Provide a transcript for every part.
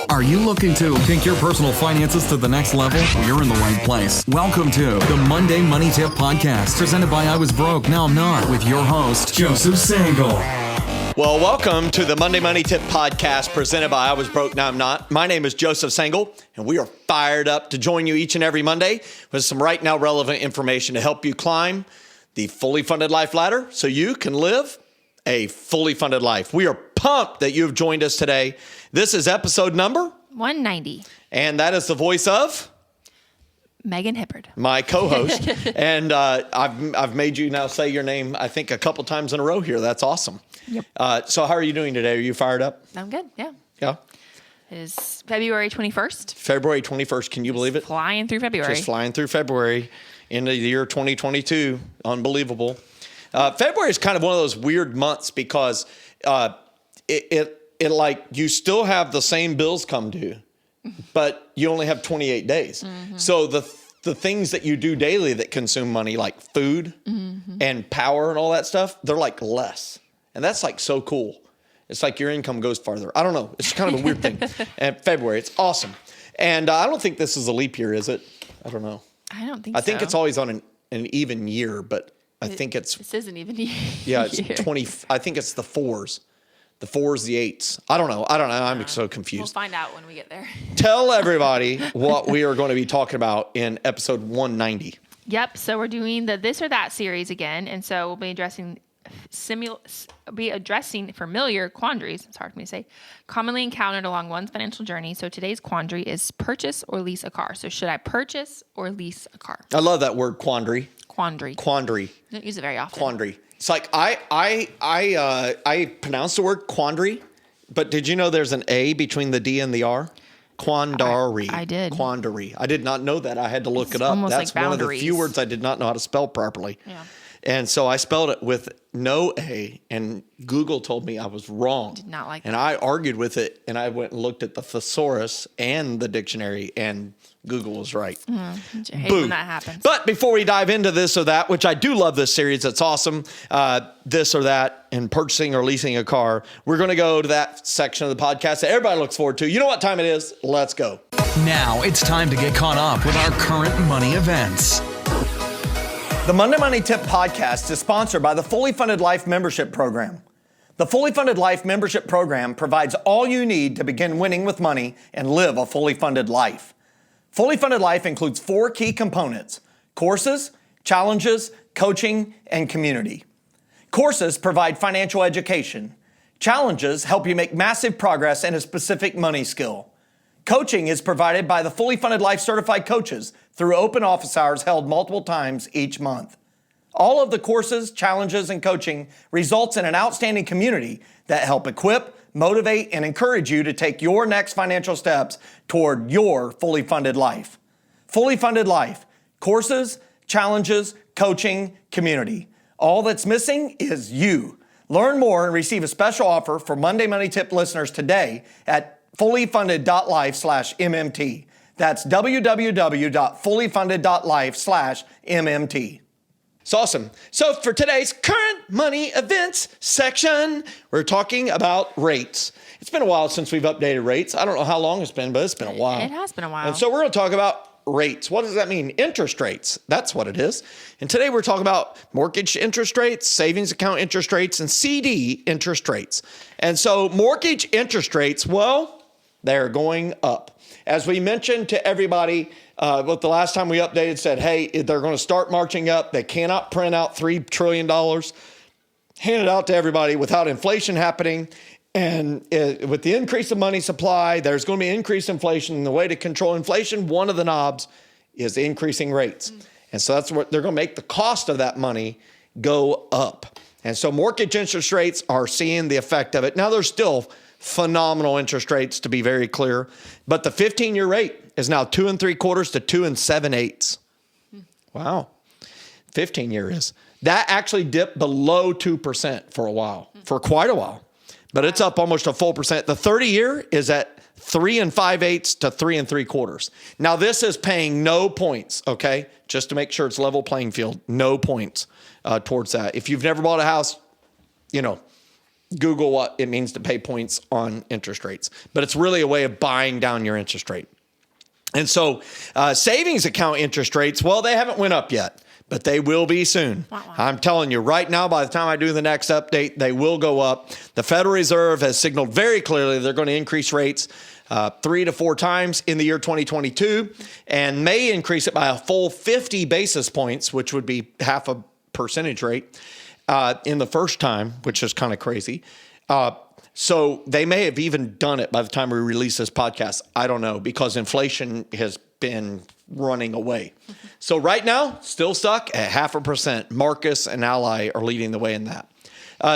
Are you looking to take your personal finances to the next level? Well, you're in the right place. Welcome to the Monday Money Tip Podcast, presented by I Was Broke, Now I'm Not, with your host, Joseph Sangle. Well, welcome to the Monday Money Tip Podcast, presented by I Was Broke, Now I'm Not. My name is Joseph Sangle, and we are fired up to join you each and every Monday with some right now relevant information to help you climb the fully funded life ladder so you can live a fully funded life. We are pumped that you have joined us today. This is episode number 190. And that is the voice of Megan Hippard, my co-host. And I've made you now say your name, I think, a couple times in a row here. That's awesome. Yep. So how are you doing today? Are you fired up? I'm good. Yeah. Yeah. It is February 21st. February 21st. Can you believe it? Flying through February. Just flying through February into the year 2022. Unbelievable. February is kind of one of those weird months because it like you still have the same bills come due, but you only have 28 days. Mm-hmm. So the things that you do daily that consume money, like food and power and all that stuff, they're like less. And that's like so cool. It's like your income goes farther. I don't know. It's kind of a weird thing. And February, it's awesome. And I don't think this is a leap year, is it? I don't know. I don't think so. I think it's always on an even year, but I think this isn't even yeah, it's 20. I think it's the fours, the 8s. I don't know. I'm so confused. We'll find out when we get there. Tell everybody what we are going to be talking about in episode 190. Yep. So we're doing the This or That series again, and so we'll be addressing familiar quandaries. It's hard for me to say, commonly encountered along one's financial journey. So today's quandary is purchase or lease a car. So should I purchase or lease a car? I love that word, quandary. Quandary. Quandary. I don't use it very often. Quandary. It's like I pronounce the word quandary, but did you know there's an A between the D and the R? Quandary. I did. Quandary. I did not know that. I had to look it up. Almost That's like one of the boundaries. few words I did not know how to spell properly. Yeah. And so I spelled it with no A, and Google told me I was wrong. Did not like and that. I argued with it, and I went and looked at the thesaurus and the dictionary, and Google was right. I hate when that happens. But before we dive into this or that, which I do love this series, it's awesome, this or that, and purchasing or leasing a car, we're going to go to that section of the podcast that everybody looks forward to. You know what time it is? Let's go. Now it's time to get caught up with our current money events. The Monday Money Tip Podcast is sponsored by the Fully Funded Life Membership Program. The Fully Funded Life Membership Program provides all you need to begin winning with money and live a fully funded life. Fully Funded Life includes 4 key components: courses, challenges, coaching, and community. Courses provide financial education. Challenges help you make massive progress in a specific money skill. Coaching is provided by the Fully Funded Life Certified Coaches through open office hours held multiple times each month. All of the courses, challenges, and coaching results in an outstanding community that help equip, motivate, and encourage you to take your next financial steps toward your fully funded life. Fully Funded Life, courses, challenges, coaching, community. All that's missing is you. Learn more and receive a special offer for Monday Money Tip listeners today at fullyfunded.life/MMT. That's www.fullyfunded.life/MMT. It's awesome. So for today's current money events section, we're talking about rates. It's been a while since we've updated rates. I don't know how long it's been, but it's been a while. It has been a while. And so we're going to talk about rates. What does that mean? Interest rates. That's what it is. And today we're talking about mortgage interest rates, savings account interest rates, and CD interest rates. And so mortgage interest rates, well, they're going up. As we mentioned to everybody, the last time we updated said, hey, they're going to start marching up. They cannot print out $3 trillion, hand it out to everybody without inflation happening. And with the increase of money supply, there's going to be increased inflation. And the way to control inflation, one of the knobs is increasing rates. And so that's what they're going to make the cost of that money go up. And so mortgage interest rates are seeing the effect of it. Now, there's still phenomenal interest rates, to be very clear. But the 15-year rate is now 2 3/4 to 2 7/8. Wow. 15-year is. That actually dipped below 2% for a while, for quite a while. But it's up almost a full percent. The 30-year is at 3 5/8 to 3 3/4. Now, this is paying no points, okay? Just to make sure it's level playing field, no points towards that. If you've never bought a house, you know, Google what it means to pay points on interest rates. But it's really a way of buying down your interest rate. And so savings account interest rates, well, they haven't went up yet, but they will be soon. Wow. I'm telling you right now, by the time I do the next update, they will go up. The Federal Reserve has signaled very clearly they're going to increase rates 3 to 4 times in the year 2022 and may increase it by a full 50 basis points, which would be half a percentage rate in the first time, which is kind of crazy. So they may have even done it by the time we release this podcast. I don't know, because inflation has been running away. So right now, still stuck at 0.5%. Marcus and Ally are leading the way in that.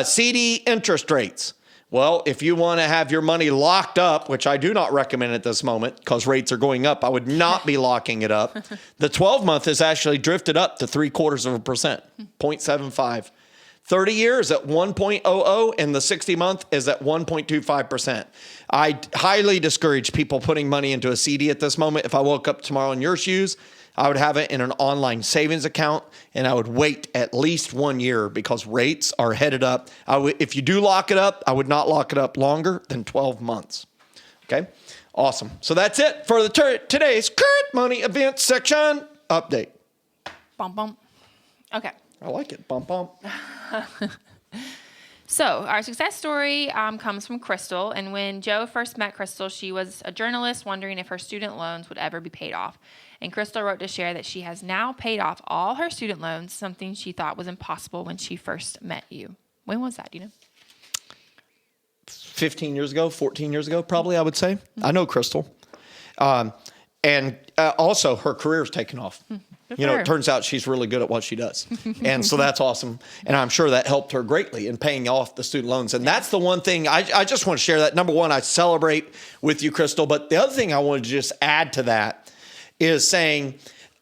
CD interest rates. Well, if you want to have your money locked up, which I do not recommend at this moment because rates are going up, I would not be locking it up. The 12-month has actually drifted up to 0.75%, 0.75. 30 years at 1.00 and the 60-month is at 1.25%. I highly discourage people putting money into a CD at this moment. If I woke up tomorrow in your shoes, I would have it in an online savings account and I would wait at least 1 year because rates are headed up. If you do lock it up, I would not lock it up longer than 12 months. Okay, awesome. So that's it for today's current money events section update. Bum, bum. Okay. I like it. Bump, bump. So our success story comes from Crystal. And when Joe first met Crystal, she was a journalist wondering if her student loans would ever be paid off. And Crystal wrote to share that she has now paid off all her student loans, something she thought was impossible when she first met you. When was that, do you know? 15 years ago, 14 years ago, probably, I would say. I know Crystal. And also, her career's taken off. You know, it turns out she's really good at what she does. And so that's awesome. And I'm sure that helped her greatly in paying off the student loans. And that's the one thing I just want to share that. Number one, I celebrate with you, Crystal. But the other thing I wanted to just add to that is saying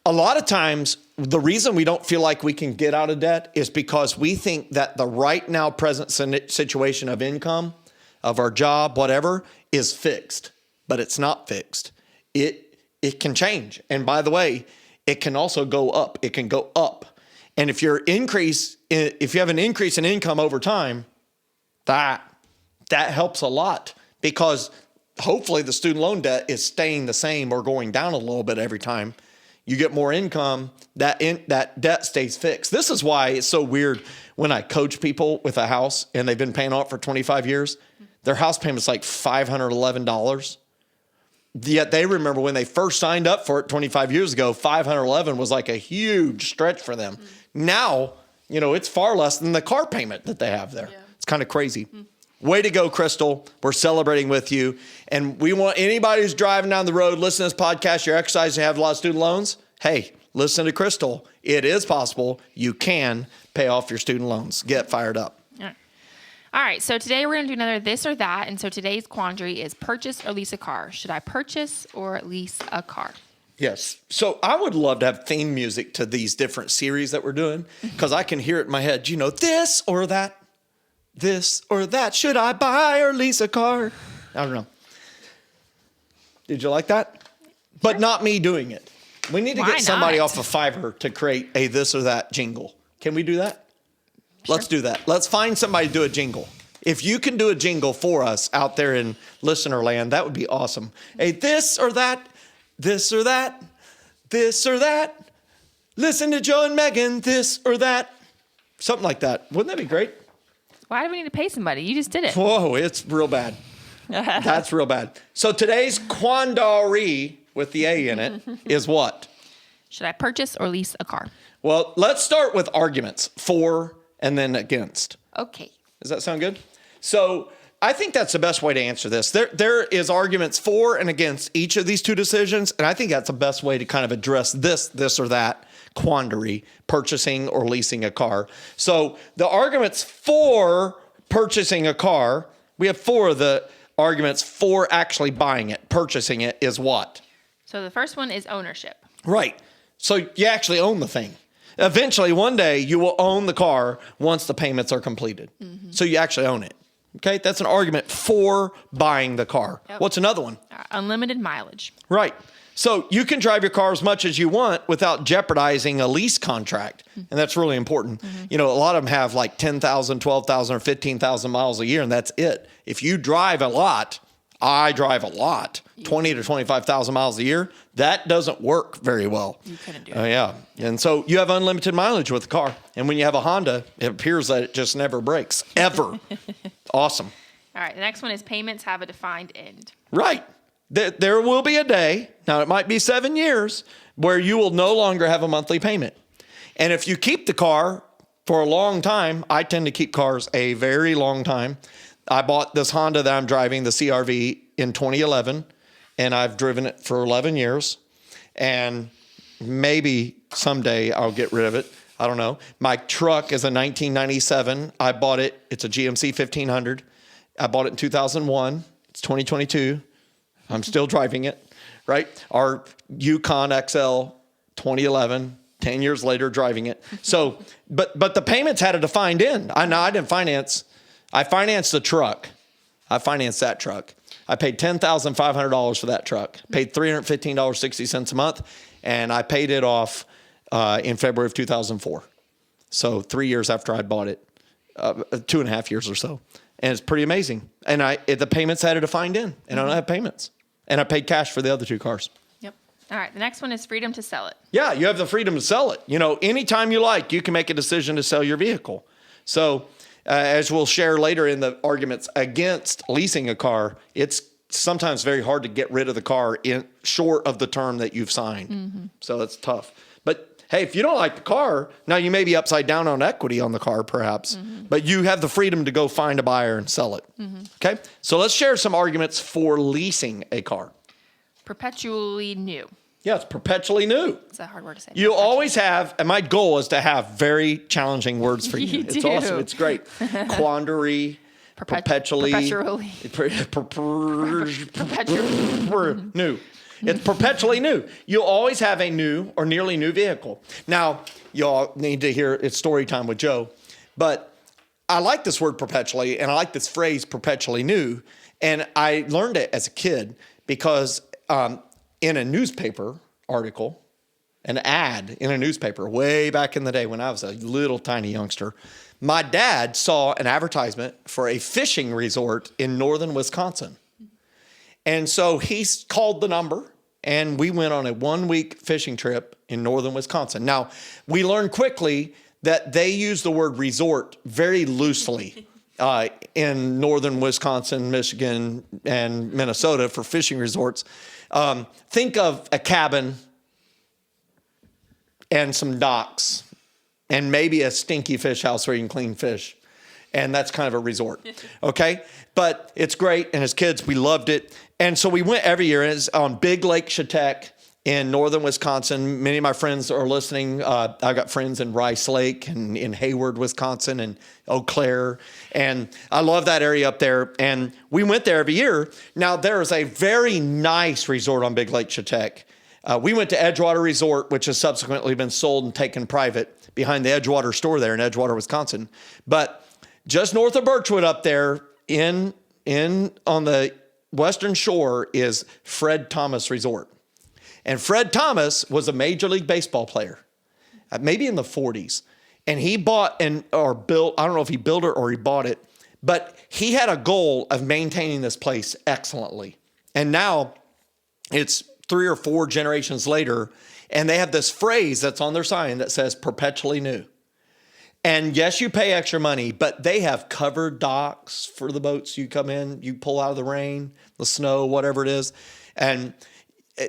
a lot of times the reason we don't feel like we can get out of debt is because we think that the right now present situation of income, of our job, whatever, is fixed. But it's not fixed. It can change. And by the way, it can also go up. It can go up. And if you have an increase in income over time, that helps a lot because hopefully the student loan debt is staying the same or going down a little bit every time you get more income, that debt stays fixed. This is why it's so weird when I coach people with a house and they've been paying off for 25 years, their house payment's like $511. Yet they remember when they first signed up for it 25 years ago, 511 was like a huge stretch for them. Now, it's far less than the car payment that they have there. Yeah. It's kind of crazy. Way to go, Crystal. We're celebrating with you. And we want anybody who's driving down the road, listening to this podcast, you're exercising, you have a lot of student loans. Hey, listen to Crystal. It is possible. You can pay off your student loans. Get fired up. All right, so today we're going to do another this or that. And so today's quandary is purchase or lease a car. Should I purchase or lease a car? Yes. So I would love to have theme music to these different series that we're doing because I can hear it in my head. This or that. This or that. Should I buy or lease a car? I don't know. Did you like that? But not me doing it. We need to get somebody off of Fiverr to create a this or that jingle. Can we do that? Sure. Let's do that. Let's find somebody to do a jingle. If you can do a jingle for us out there in listener land, that would be awesome. Hey, this or that, this or that, this or that. Listen to Joe and Megan, this or that. Something like that. Wouldn't that be great? Why do we need to pay somebody? You just did it. Whoa, it's real bad. That's real bad. So today's quandary with the A in it is what? Should I purchase or lease a car? Well, let's start with arguments for and then against. Okay. Does that sound good? So I think that's the best way to answer this. There is arguments for and against each of these two decisions, and I think that's the best way to kind of address this or that quandary, purchasing or leasing a car. So the arguments for purchasing a car, we have 4 of the arguments for actually buying it, purchasing it is what? So the first one is ownership. Right. So you actually own the thing. Eventually, one day, you will own the car once the payments are completed. Mm-hmm. So you actually own it. Okay? That's an argument for buying the car. Yep. What's another one? Unlimited mileage. Right. So you can drive your car as much as you want without jeopardizing a lease contract. And that's really important. A lot of them have like 10,000, 12,000, or 15,000 miles a year, and that's it. If you drive a lot, I drive a lot, 20 to 25,000 miles a year, that doesn't work very well. You couldn't do it. Yeah. And so you have unlimited mileage with the car. And when you have a Honda, it appears that it just never breaks, ever. Awesome. All right. The next one is payments have a defined end. Right. There will be a day, now it might be 7 years, where you will no longer have a monthly payment. And if you keep the car for a long time, I tend to keep cars a very long time. I bought this Honda that I'm driving, the CR-V, in 2011, and I've driven it for 11 years. And maybe someday I'll get rid of it. I don't know. My truck is a 1997. I bought it. It's a GMC 1500. I bought it in 2001. It's 2022. I'm still driving it, right? Our Yukon XL 2011, 10 years later, driving it. So, but the payments had a defined end. I didn't finance. I financed the truck. I financed that truck. I paid $10,500 for that truck. Paid $315.60 a month, and I paid it off in February of 2004. So 3 years after I bought it, 2.5 years or so. And it's pretty amazing. And the payments had a defined end, and I don't have payments. And I paid cash for the other two cars. Yep. All right. The next one is freedom to sell it. Yeah, you have the freedom to sell it. Anytime you like, you can make a decision to sell your vehicle. So as we'll share later in the arguments against leasing a car, it's sometimes very hard to get rid of the car short of the term that you've signed. So it's tough. But hey, if you don't like the car, now you may be upside down on equity on the car perhaps, but you have the freedom to go find a buyer and sell it. Okay? So let's share some arguments for leasing a car. Perpetually new. Yeah, it's perpetually new. It's a hard word to say. You always have, and my goal is to have very challenging words for you. It's do. awesome. It's great. Quandary, perpetually. New. It's perpetually new. You'll always have a new or nearly new vehicle. Now, y'all need to hear it's story time with Joe, but I like this word perpetually, and I like this phrase perpetually new, and I learned it as a kid because in a newspaper article, an ad in a newspaper way back in the day when I was a little tiny youngster, my dad saw an advertisement for a fishing resort in northern Wisconsin. And so he called the number, and we went on a 1-week fishing trip in northern Wisconsin. Now, we learned quickly that they use the word resort very loosely in northern Wisconsin, Michigan, and Minnesota for fishing resorts. Think of a cabin and some docks and maybe a stinky fish house where you can clean fish. And that's kind of a resort, okay? But it's great, and as kids, we loved it. And so we went every year, and it's on Big Lake Chetek in northern Wisconsin. Many of my friends are listening. I've got friends in Rice Lake and in Hayward, Wisconsin, and Eau Claire. And I love that area up there. And we went there every year. Now, there is a very nice resort on Big Lake Chetek. We went to Edgewater Resort, which has subsequently been sold and taken private behind the Edgewater store there in Edgewater, Wisconsin. But just north of Birchwood up there in on the western shore is Fred Thomas Resort. And Fred Thomas was a Major League Baseball player, maybe in the 40s. And he bought or built, I don't know if he built it or he bought it, but he had a goal of maintaining this place excellently. And now it's 3 or 4 generations later, and they have this phrase that's on their sign that says perpetually new. And yes, you pay extra money, but they have covered docks for the boats. You come in, you pull out of the rain, the snow, whatever it is. And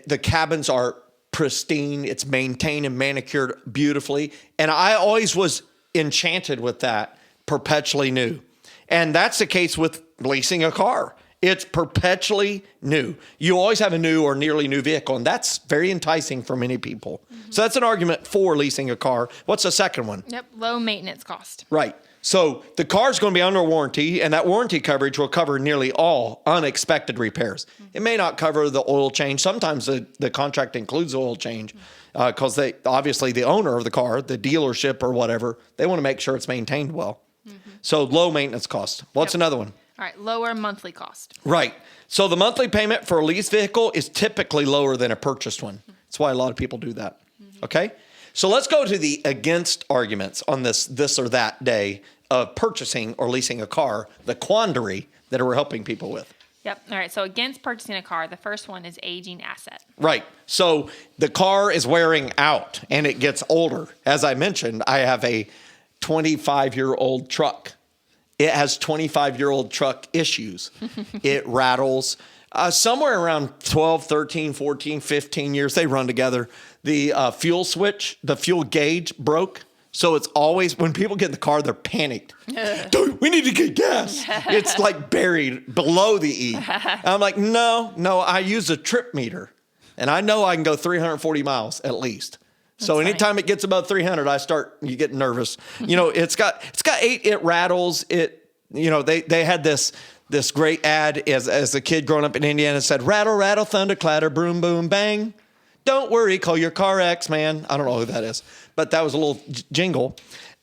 the cabins are pristine. It's maintained and manicured beautifully. And I always was enchanted with that, perpetually new. And that's the case with leasing a car. It's perpetually new. You always have a new or nearly new vehicle, and that's very enticing for many people. So that's an argument for leasing a car. What's the second one? Yep, low maintenance cost. Right. So the car's going to be under warranty, and that warranty coverage will cover nearly all unexpected repairs. It may not cover the oil change. Sometimes the contract includes oil change because they obviously the owner of the car, the dealership or whatever, they want to make sure it's maintained well. So low maintenance cost. What's another one? All right, lower monthly cost. Right. So the monthly payment for a lease vehicle is typically lower than a purchased one. That's why a lot of people do that. Okay. So let's go to the against arguments on this or that day of purchasing or leasing a car, the quandary that we're helping people with. Yep. All right. So against purchasing a car, the first one is aging asset. Right. So the car is wearing out and it gets older. As I mentioned, I have a 25-year-old truck. It has 25-year-old truck issues. It rattles. Somewhere around 12, 13, 14, 15 years, they run together. The fuel switch, the fuel gauge broke. So it's always, when people get in the car, they're panicked. Dude, we need to get gas. It's like buried below the E. I'm like, no, I use a trip meter. And I know I can go 340 miles at least. So anytime it gets above 300, you get nervous. It's got 8, it rattles. They had this great ad as a kid growing up in Indiana, said, rattle, rattle, thunder, clatter, boom, boom, bang. Don't worry, call your car X, man. I don't know who that is, but that was a little jingle.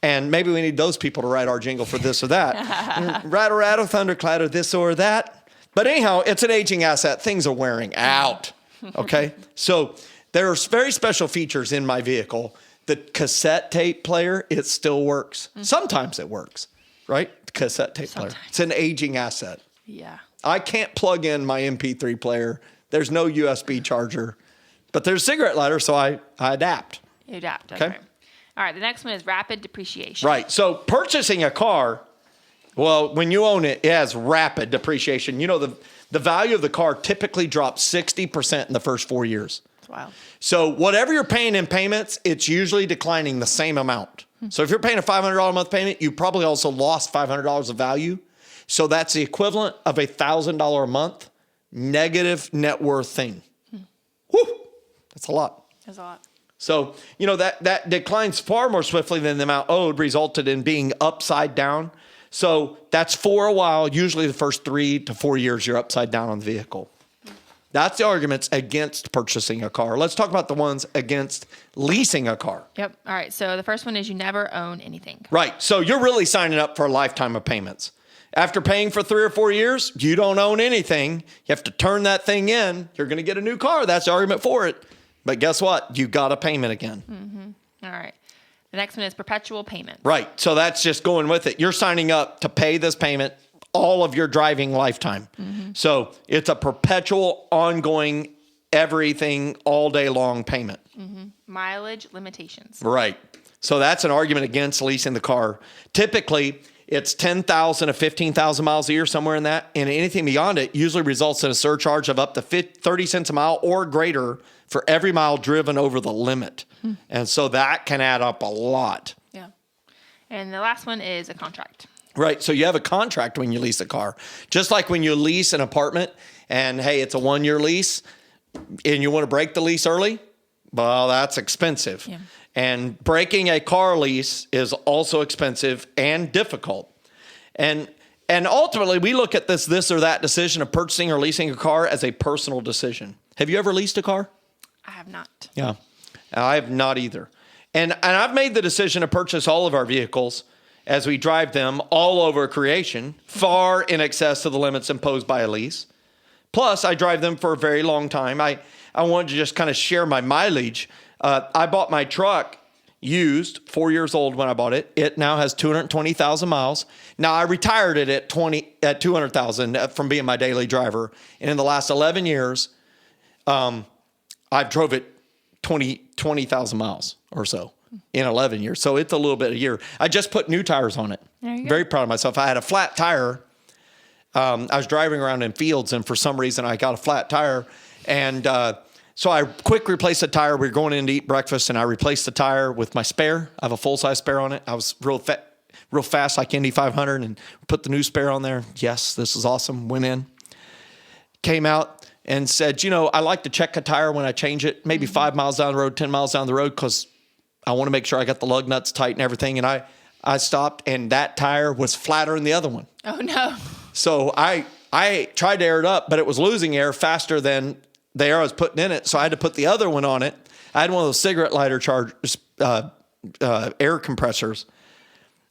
And maybe we need those people to write our jingle for this or that. Rattle, rattle, thunder, clatter, this or that. But anyhow, it's an aging asset. Things are wearing out. Okay. So there are very special features in my vehicle. The cassette tape player, it still works. Sometimes it works, right? The cassette tape player. It's an aging asset. Yeah. I can't plug in my MP3 player. There's no USB charger. But there's a cigarette lighter, so I adapt. You adapt. Okay. All right. The next one is rapid depreciation. Right. So purchasing a car, well, when you own it, it has rapid depreciation. The value of the car typically drops 60% in the first 4 years. That's wild. So whatever you're paying in payments, it's usually declining the same amount. So if you're paying a $500 a month payment, you probably also lost $500 of value. So that's the equivalent of a $1,000 a month negative net worth thing. Whew. That's a lot. That's a lot. So, that declines far more swiftly than the amount owed, resulted in being upside down. So that's for a while, usually the first 3 to 4 years, you're upside down on the vehicle. That's the arguments against purchasing a car. Let's talk about the ones against leasing a car. Yep. All right. So the first one is you never own anything. Right. So you're really signing up for a lifetime of payments. After paying for 3 or 4 years, you don't own anything. You have to turn that thing in. You're going to get a new car. That's the argument for it. But guess what? You got a payment again. Mm-hmm. All right. The next one is perpetual payment. Right. So that's just going with it. You're signing up to pay this payment all of your driving lifetime. Mm-hmm. So it's a perpetual, ongoing, everything, all day long payment. Mm-hmm. Mileage limitations. Right. So that's an argument against leasing the car. Typically, it's 10,000 to 15,000 miles a year, somewhere in that. And anything beyond it usually results in a surcharge of up to 30 cents a mile or greater for every mile driven over the limit. And so that can add up a lot. Yeah. And the last one is a contract. Right. So you have a contract when you lease a car. Just like when you lease an apartment and, hey, it's a 1-year lease and you want to break the lease early, well, that's expensive. Yeah. And breaking a car lease is also expensive and difficult. And ultimately, we look at this or that decision of purchasing or leasing a car as a personal decision. Have you ever leased a car? I have not. Yeah, I have not either. And I've made the decision to purchase all of our vehicles as we drive them all over creation, far in excess of the limits imposed by a lease. Plus, I drive them for a very long time. I wanted to just kind of share my mileage. I bought my truck used, 4 years old when I bought it. It now has 220,000 miles. Now, I retired it at 200,000 from being my daily driver. And in the last 11 years, I've drove it 20,000 miles or so in 11 years. So it's a little bit a year. I just put new tires on it. Very proud of myself. I had a flat tire. I was driving around in fields, and for some reason I got a flat tire. And so I quick replaced the tire. We were going in to eat breakfast, and I replaced the tire with my spare. I have a full-size spare on it. I was real fast, like Indy 500, and put the new spare on there. Yes, this is awesome. Went in, came out, and said, I like to check a tire when I change it, maybe 5 miles down the road, 10 miles down the road, because I want to make sure I got the lug nuts tight and everything. And I stopped, and that tire was flatter than the other one. Oh, no. So I tried to air it up, but it was losing air faster than the air I was putting in it. So I had to put the other one on it. I had one of those cigarette lighter air compressors.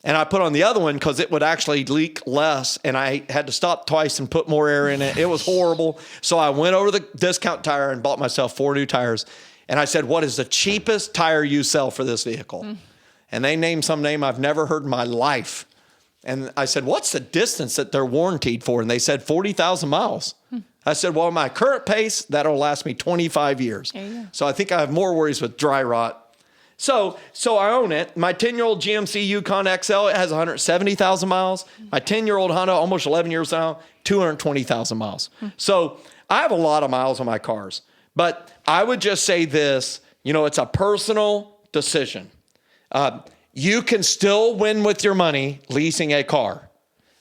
And I put on the other one because it would actually leak less, and I had to stop twice and put more air in it. It was horrible. So I went over to the discount tire and bought myself 4 new tires. And I said, what is the cheapest tire you sell for this vehicle? And they named some name I've never heard in my life. And I said, what's the distance that they're warranted for? And they said 40,000 miles. I said, well, my current pace, that'll last me 25 years. So I think I have more worries with dry rot. So I own it. My 10-year-old GMC Yukon XL, it has 170,000 miles. My 10-year-old Honda, almost 11 years now, 220,000 miles. So I have a lot of miles on my cars. But I would just say this, it's a personal decision. You can still win with your money leasing a car.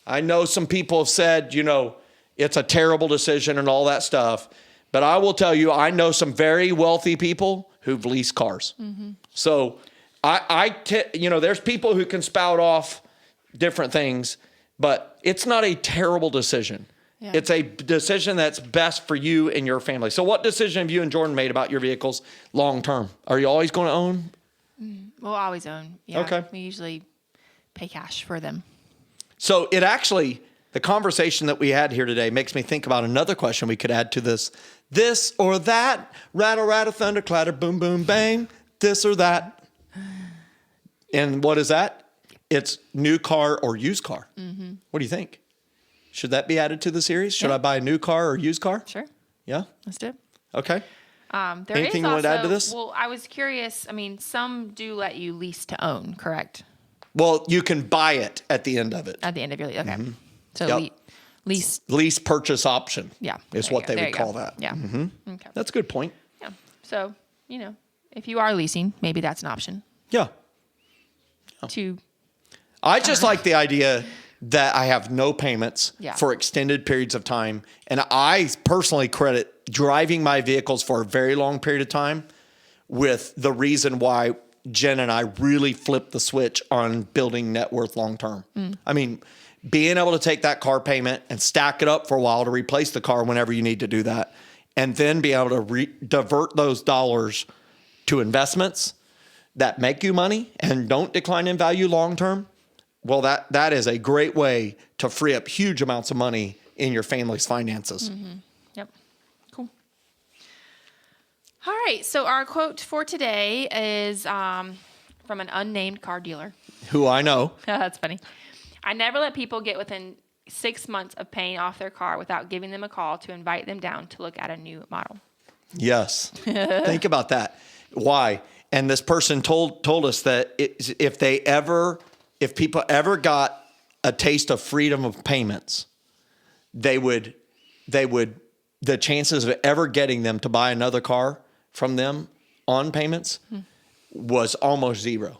I know some people have said, it's a terrible decision and all that stuff. But I will tell you, I know some very wealthy people who've leased cars. So there's people who can spout off different things, but it's not a terrible decision. Yeah. It's a decision that's best for you and your family. So what decision have you and Jordan made about your vehicles long term? Are you always going to own? We'll always own. Yeah. Okay. We usually pay cash for them. So the conversation that we had here today makes me think about another question we could add to this. This or that, rattle, rattle, thunder, clatter, boom, boom, bang, this or that. And what is that? It's new car or used car. What do you think? Should that be added to the series? Should I buy a new car or used car? Sure. Yeah? Let's do it. Okay. Anything you want to add to this? Well, I was curious. Some do let you lease to own, correct? Well, you can buy it at the end of it. At the end of your lease. Okay. So lease. Lease purchase option. Yeah. Is what they would call that. Yeah. Okay. That's a good point. Yeah. So, if you are leasing, maybe that's an option. Yeah. I just like the idea that I have no payments for extended periods of time. And I personally credit driving my vehicles for a very long period of time with the reason why Jen and I really flipped the switch on building net worth long term. Being able to take that car payment and stack it up for a while to replace the car whenever you need to do that, and then be able to divert those dollars to investments that make you money and don't decline in value long term. Well, that is a great way to free up huge amounts of money in your family's finances. Yep. Cool. All right. So our quote for today is from an unnamed car dealer. Who I know. That's funny. I never let people get within 6 months of paying off their car without giving them a call to invite them down to look at a new model. Yes. Think about that. Why? And this person told us that if people ever got a taste of freedom of payments, the chances of ever getting them to buy another car from them on payments was almost zero.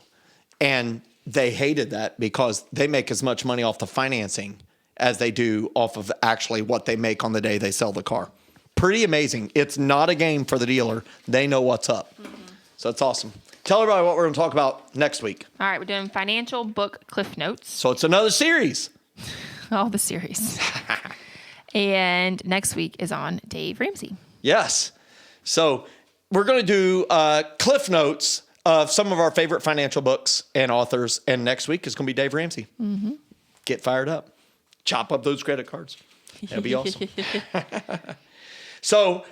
And they hated that because they make as much money off the financing as they do off of actually what they make on the day they sell the car. Pretty amazing. It's not a game for the dealer. They know what's up. So it's awesome. Tell everybody what we're going to talk about next week. All right, we're doing financial book cliff notes. So it's another series. All the series. And next week is on Dave Ramsey. Yes. So we're going to do cliff notes of some of our favorite financial books and authors. And next week is going to be Dave Ramsey. Get fired up. Chop up those credit cards. That'd be awesome. So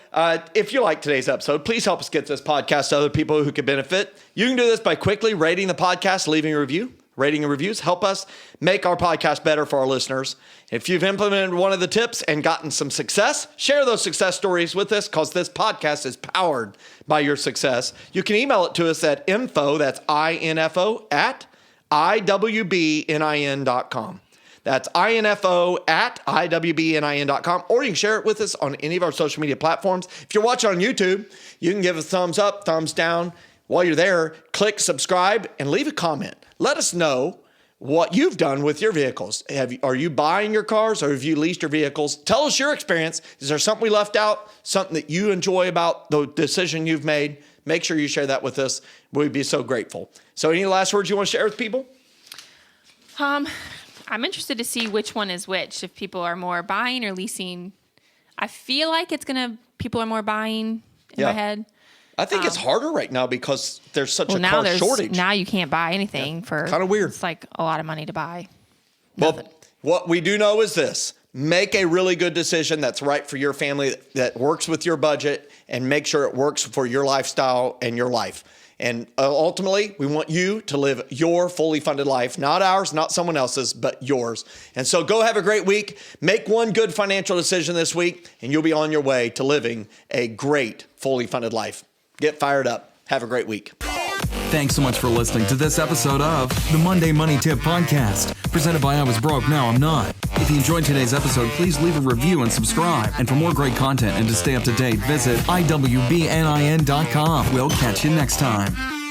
if you like today's episode, please help us get this podcast to other people who could benefit. You can do this by quickly rating the podcast, leaving a review. Rating and reviews help us make our podcast better for our listeners. If you've implemented one of the tips and gotten some success, share those success stories with us because this podcast is powered by your success. You can email it to us at info, that's INFO, at IWBNIN.com. That's INFO at IWBNIN.com, or you can share it with us on any of our social media platforms. If you're watching on YouTube, you can give a thumbs up, thumbs down. While you're there, click subscribe and leave a comment. Let us know what you've done with your vehicles. Are you buying your cars or have you leased your vehicles? Tell us your experience. Is there something we left out? Something that you enjoy about the decision you've made? Make sure you share that with us. We'd be so grateful. So any last words you want to share with people? I'm interested to see which one is which. If people are more buying or leasing. I feel like people are more buying in my head. I think it's harder right now because there's such a car shortage. Now you can't buy anything for kind of weird. It's like a lot of money to buy. Well, what we do know is this. Make a really good decision that's right for your family, that works with your budget, and make sure it works for your lifestyle and your life. And ultimately, we want you to live your fully funded life, not ours, not someone else's, but yours. And so go have a great week. Make one good financial decision this week, and you'll be on your way to living a great, fully funded life. Get fired up. Have a great week. Thanks so much for listening to this episode of the Monday Money Tip Podcast, presented by I Was Broke, Now I'm Not. If you enjoyed today's episode, please leave a review and subscribe. And for more great content and to stay up to date, visit iwbnin.com. We'll catch you next time.